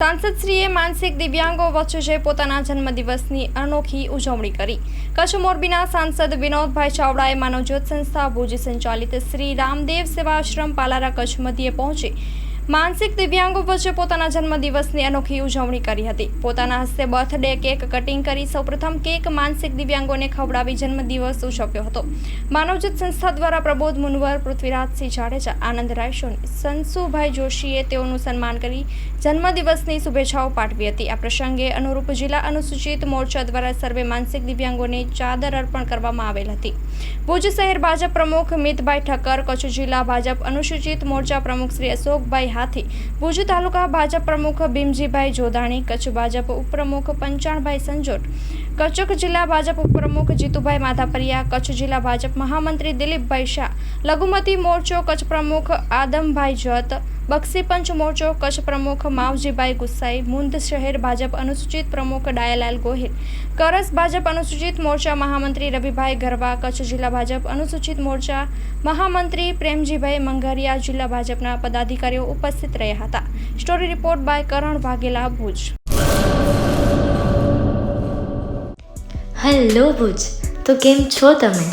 સાંસદશ્રીએ માનસિક દિવ્યાંગો વચ્ચે પોતાના જન્મદિવસની અનોખી ઉજવણી કરી. કચ્છ મોરબીના સાંસદ વિનોદભાઈ ચાવડાએ માનવજ્યોત સંસ્થા ભુજ સંચાલિત શ્રી રામદેવ સેવાશ્રમ પાલારા કચ્છ મધ્યે પહોંચી માનસિક દિવ્યાંગો વચ્ચે પોતાના જન્મદિવસની અનોખી ઉજવણી કરી હતી. પોતાના હસ્તે બર્થડે કેક કટિંગ કરી સૌપ્રથમ કેક માનસિક દિવ્યાંગોને ખવડાવી જન્મદિવસ ઉજવ્યો હતો. માનવજ્યોત સંસ્થા દ્વારા પ્રબોધ મુનવર, પૃથ્વીરાજસિંહ જાડેજા, આનંદરાય સોની, સંશુભાઈ જોશીએ તેઓનું સન્માન કરી જન્મદિવસની શુભેચ્છાઓ પાઠવી હતી. આ પ્રસંગે અનુરૂપ જિલ્લા અનુસૂચિત મોરચા દ્વારા સર્વે માનસિક દિવ્યાંગોને ચાદર અર્પણ કરવામાં આવેલ હતી. ભુજ શહેર ભાજપ પ્રમુખ મિતભાઈ ઠક્કર, કચ્છ જિલ્લા ભાજપ અનુસૂચિત મોરચા પ્રમુખ શ્રી અશોકભાઈ હાથી, ભુજ તાલુકા ભાજપ પ્રમુખ ભીમજીભાઈ જોધાણી, કચ્છ ભાજપ ઉપપ્રમુખ પંચાણભાઈ સંજોટ, કચ્છ જિલ્લા ભાજપ ઉપપ્રમુખ જીતુભાઈ માધાપરિયા, કચ્છ જિલ્લા ભાજપ મહામંત્રી દિલીપભાઈ શાહ, લઘુમતી મોરચો કચ્છ પ્રમુખ આદમભાઈ જત, બક્ષી પંચ મોરચો કચ્છ પ્રમુખ માવજીભાઈ ગુસ્સાઈ, મુંદ શહેર ભાજપ અનુસૂચિત પ્રમુખ ડાયાલાલ ગોહિલ, કરસ ભાજપ અનુસૂચિત મોરચા મહામંત્રી રવિભાઈ ગરવા, કચ્છ જિલ્લા ભાજપ અનુસૂચિત મોરચા મહામંત્રી પ્રેમજીભાઈ મંગરિયા, જિલ્લા ભાજપના પદાધિકારીઓ ઉપસ્થિત રહ્યા હતા. Story report by Karan Vaghela, Bhuj. Hello Bhuj, તો કેમ છો તમે?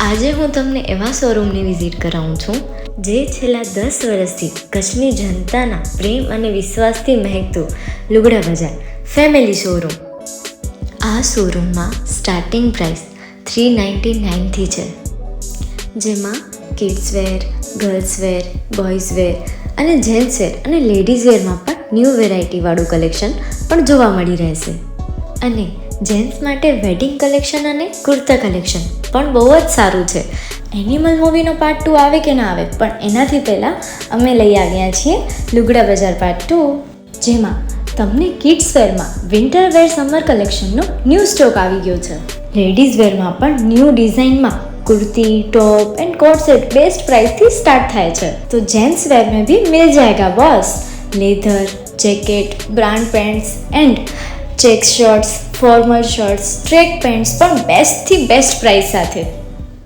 આજે હું તમને એવા શોરૂમની વિઝિટ કરાવું છું જે છેલ્લા 10 વર્ષથી કચ્છની જનતાના પ્રેમ અને વિશ્વાસથી મહેકતું લુગડા બજાર ફેમિલી શોરૂમ. આ શોરૂમમાં સ્ટાર્ટિંગ પ્રાઇસ 399થી છે, જેમાં kids wear, girls wear, boys wear અને જેન્ટ્સ વેર અને લેડીઝ વેરમાં પણ ન્યૂ વેરાયટીવાળું કલેક્શન પણ જોવા મળી રહેશે. અને જેન્ટ્સ માટે વેડિંગ કલેક્શન અને કુર્તા કલેક્શન પણ બહુ જ સારું છે. એનિમલ મૂવીનો પાર્ટ 2 આવે કે ના આવે, પણ એનાથી પહેલાં અમે લઈ આવ્યા છીએ લુગડા બજાર પાર્ટ 2, જેમાં તમને કિડ્સ વેરમાં વિન્ટર વેર સમર કલેક્શનનો ન્યૂ સ્ટોક આવી ગયો છે. લેડીઝ વેરમાં પણ ન્યૂ ડિઝાઇનમાં kurti, top and coat set best price थी स्टार्ट થાય છે. तो जेंट्स वेयर में भी मिल जाएगा boss. Leather, jacket, brand pants and check shirts, formal shirts, track pants પણ બેસ્ટથી બેસ્ટ પ્રાઇસ સાથે.